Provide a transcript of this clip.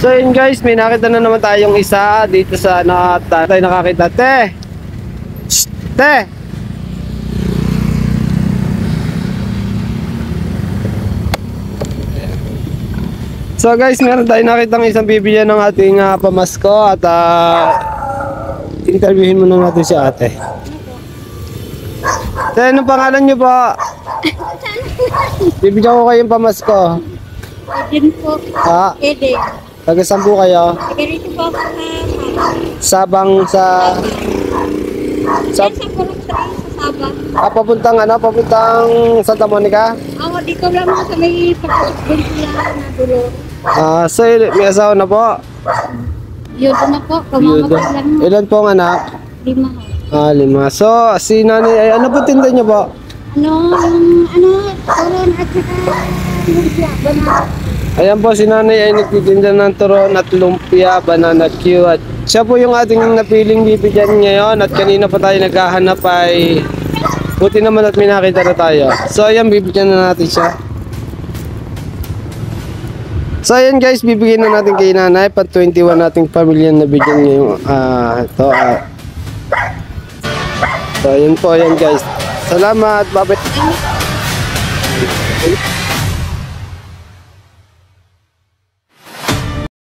So yun guys, may nakita na naman tayong isa dito sa tayo nakakita. Te! Shh! Te! So guys, meron tayong nakitang isang bibigyan ng ating pamasko at interviewin muna natin si ate. Te, anong pangalan nyo po? Bibigyan ko kayong pamasko. Eden po. Ha? Eden. Taga saan po kayo? Taga rito po ako Sabang sa... sa Purok sa Sabang. papuntang papuntang Santa Monica? Ako dito lang sa may pagkakasbon ko lang na dulo. So may asawa na po? Yun na po. Kumamatay lang mo. Ilan po ang anak? 5 ho. 5. So si nanay, ay, ano po tinda niyo po? Turon at saka lumpia, banana. Ayan po, si nanay ay nagtitinda ng turon at lumpia, banana Q. At siya po yung ating napiling bibigyan ngayon. At kanina pa tayo naghahanap ay buti naman at may nakita na tayo. So ayan, bibigyan na natin siya. So ayan guys, bibigyan na natin kay nanay. Pag 21 nating pamilya na bigyan ngayong ito. So ayan po, ayan guys. Salamat, bye-bye.